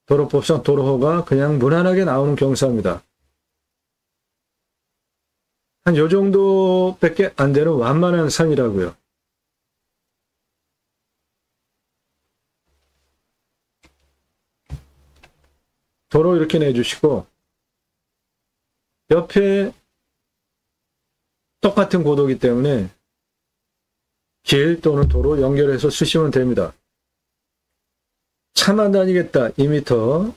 도로법상 도로호가 그냥 무난하게 나오는 경사입니다. 한 요 정도밖에 안 되는 완만한 산이라고요. 도로 이렇게 내주시고 옆에 똑같은 고도이기 때문에 길 또는 도로 연결해서 쓰시면 됩니다. 차만 다니겠다 2m,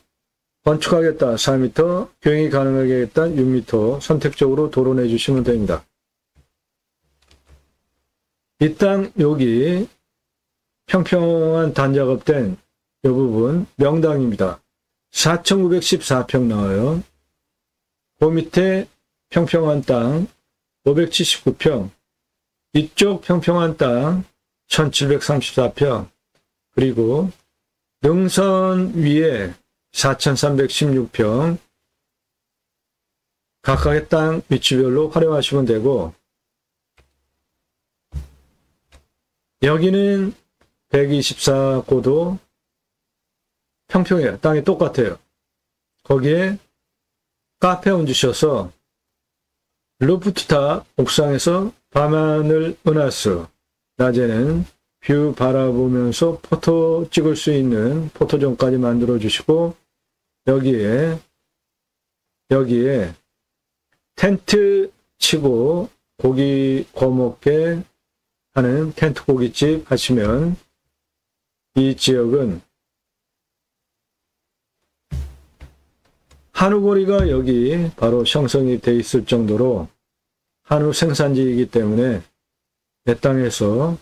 건축하겠다 4m, 교행이 가능하겠다 6m 선택적으로 도로 내주시면 됩니다. 이 땅 여기 평평한 단작업된 이 부분 명당입니다. 4,914평 나와요. 그 밑에 평평한 땅 579평, 이쪽 평평한 땅 1734평, 그리고 능선 위에 4316평, 각각의 땅 위치별로 활용하시면 되고, 여기는 124고도 평평해요. 땅이 똑같아요. 거기에 카페 얹으셔서 루프트탑 옥상에서 밤하늘 은하수, 낮에는 뷰 바라보면서 포토 찍을 수 있는 포토존까지 만들어 주시고, 여기에 텐트 치고 고기 구워 먹게 하는 텐트 고깃집 하시면 이 지역은 한우고리가 여기 바로 형성이 돼 있을 정도로 한우 생산지이기 때문에 내 땅에서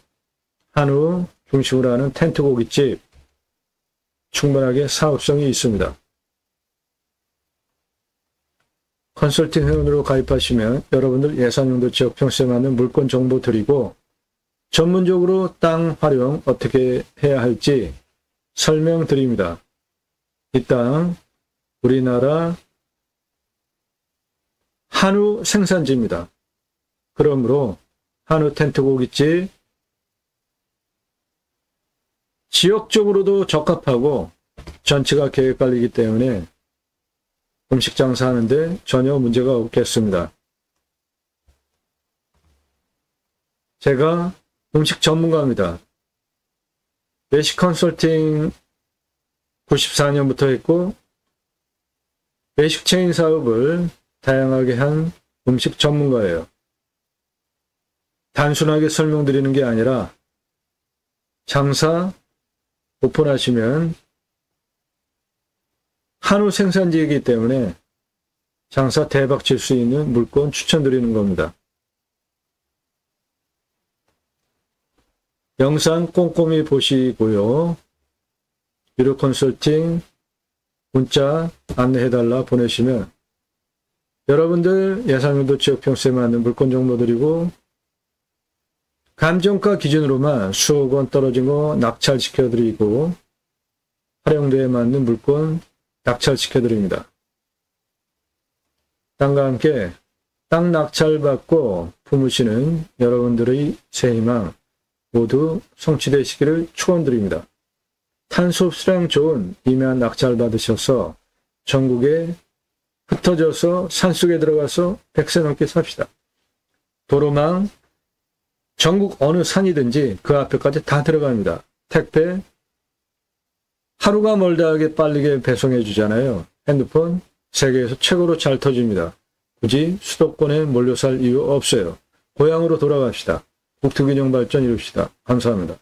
한우 중심으로 하는 텐트 고깃집 충분하게 사업성이 있습니다. 컨설팅 회원으로 가입하시면 여러분들 예산용도 지역 평수에 맞는 물건 정보 드리고 전문적으로 땅 활용 어떻게 해야 할지 설명드립니다. 이 땅 우리나라 한우 생산지입니다. 그러므로 한우 텐트 고깃집 지역적으로도 적합하고 전체가 계획관리이기 때문에 음식 장사하는데 전혀 문제가 없겠습니다. 제가 음식 전문가입니다. 외식 컨설팅 94년부터 했고 외식 체인 사업을 다양하게 한 음식 전문가예요. 단순하게 설명드리는 게 아니라 장사 오픈하시면 한우 생산지이기 때문에 장사 대박 칠 수 있는 물건 추천드리는 겁니다. 영상 꼼꼼히 보시고요. 유료 컨설팅 문자 안내해달라 보내시면 여러분들 예상용도 지역 평수에 맞는 물건 정보 드리고 감정가 기준으로만 수억 원 떨어진 거 낙찰시켜드리고 활용도에 맞는 물건 낙찰시켜드립니다. 땅과 함께 땅 낙찰받고 품으시는 여러분들의 새 희망 모두 성취되시기를 축원드립니다. 탄소 수량 좋은 임야 낙찰 받으셔서 전국에 흩어져서 산속에 들어가서 100세 넘게 삽시다. 도로망 전국 어느 산이든지 그 앞에까지 다 들어갑니다. 택배 하루가 멀다하게 빠르게 배송해 주잖아요. 핸드폰 세계에서 최고로 잘 터집니다. 굳이 수도권에 몰려 살 이유 없어요. 고향으로 돌아갑시다. 국토균형 발전 이룹시다. 감사합니다.